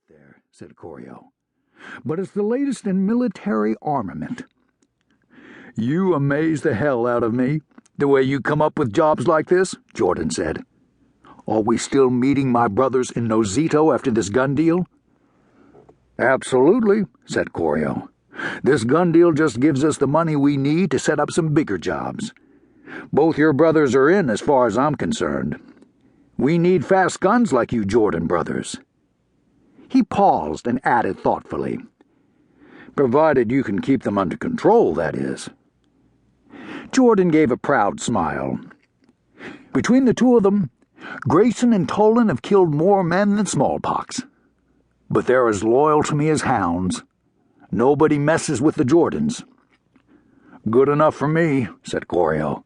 there," said Corio. "But it's the latest in military armament." "You amaze the hell out of me, the way you come up with jobs like this," Jordan said. "Are we still meeting my brothers in Nozito after this gun deal?" "Absolutely," said Corio. "This gun deal just gives us the money we need to set up some bigger jobs. Both your brothers are in as far as I'm concerned. We need fast guns like you Jordan brothers." He paused and added thoughtfully, "Provided you can keep them under control, that is." Jordan gave a proud smile. "Between the two of them, Grayson and Tolan have killed more men than smallpox. But they're as loyal to me as hounds. Nobody messes with the Jordans." "Good enough for me," said Corio.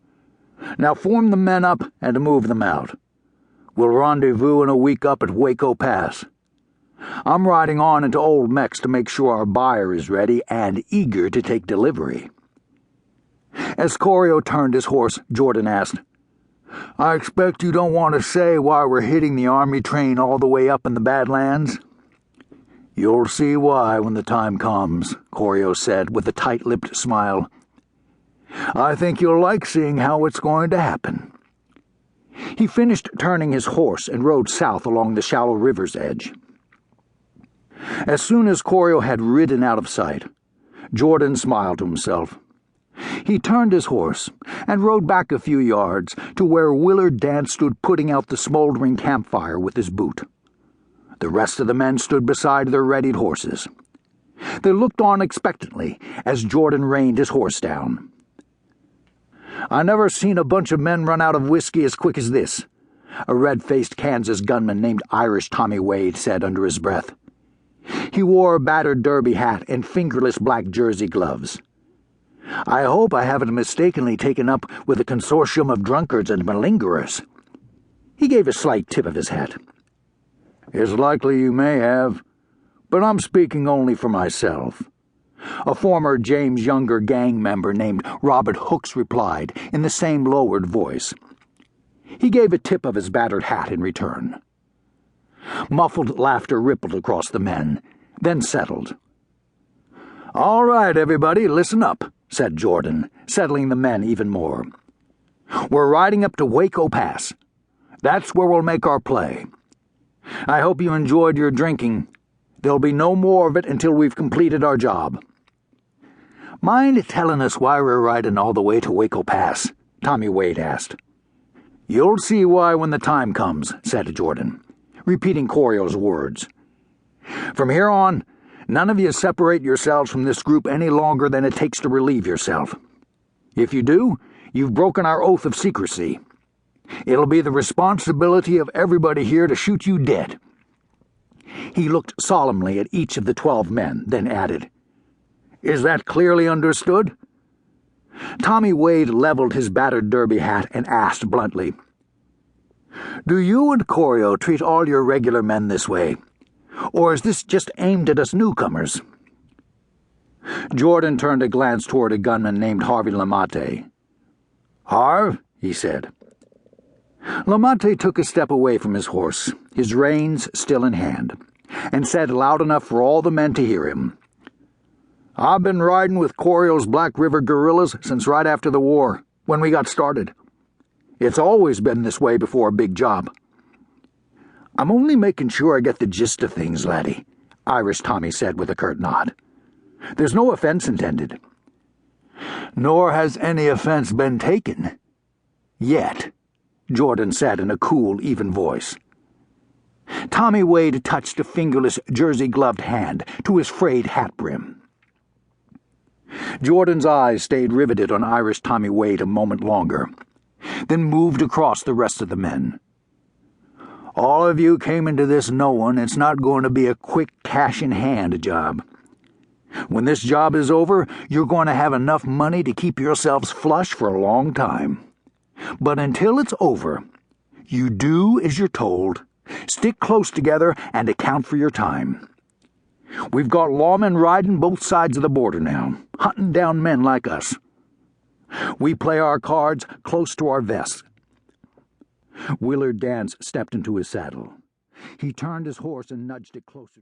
"Now form the men up and move them out. We'll rendezvous in a week up at Waco Pass. I'm riding on into Old Mex to make sure our buyer is ready and eager to take delivery." As Corio turned his horse, Jordan asked, "I expect you don't want to say why we're hitting the army train all the way up in the Badlands?" "You'll see why when the time comes," Corio said with a tight-lipped smile. "I think you'll like seeing how it's going to happen." He finished turning his horse and rode south along the shallow river's edge. As soon as Corio had ridden out of sight, Jordan smiled to himself. He turned his horse and rode back a few yards to where Willard Dance stood putting out the smoldering campfire with his boot. The rest of the men stood beside their readied horses. They looked on expectantly as Jordan reined his horse down. "I never seen a bunch of men run out of whiskey as quick as this," a red-faced Kansas gunman named Irish Tommy Wade said under his breath. He wore a battered derby hat and fingerless black jersey gloves. "I hope I haven't mistakenly taken up with a consortium of drunkards and malingerers." He gave a slight tip of his hat. "It's likely you may have, but I'm speaking only for myself," a former James Younger gang member named Robert Hooks replied in the same lowered voice. He gave a tip of his battered hat in return. Muffled laughter rippled across the men, then settled. "All right, everybody, listen up," said Jordan, settling the men even more. "We're riding up to Waco Pass. That's where we'll make our play. I hope you enjoyed your drinking. There'll be no more of it until we've completed our job." "Mind telling us why we're riding all the way to Waco Pass?" Tommy Wade asked. "You'll see why when the time comes," said Jordan, repeating Corio's words. "From here on, none of you separate yourselves from this group any longer than it takes to relieve yourself. If you do, you've broken our oath of secrecy. It'll be the responsibility of everybody here to shoot you dead." He looked solemnly at each of the 12 men, then added, "Is that clearly understood?" Tommy Wade leveled his battered derby hat and asked bluntly, "Do you and Corio treat all your regular men this way? Or is this just aimed at us newcomers?" Jordan turned a glance toward a gunman named Harvey Lamate. "Harv," he said. Lamate took a step away from his horse, his reins still in hand, and said loud enough for all the men to hear him, "I've been riding with Corio's Black River guerrillas since right after the war, when we got started. It's always been this way before a big job." "I'm only making sure I get the gist of things, laddie," Irish Tommy said with a curt nod. "There's no offense intended." "Nor has any offense been taken. Yet," Jordan said in a cool, even voice. Tommy Wade touched a fingerless, jersey-gloved hand to his frayed hat brim. Jordan's eyes stayed riveted on Irish Tommy Wade a moment longer, then moved across the rest of the men. "All of you came into this knowing it's not going to be a quick cash-in-hand job. When this job is over, you're going to have enough money to keep yourselves flush for a long time. But until it's over, you do as you're told. Stick close together and account for your time. We've got lawmen riding both sides of the border now, hunting down men like us. We play our cards close to our vests." Willard Dance stepped into his saddle. He turned his horse and nudged it closer.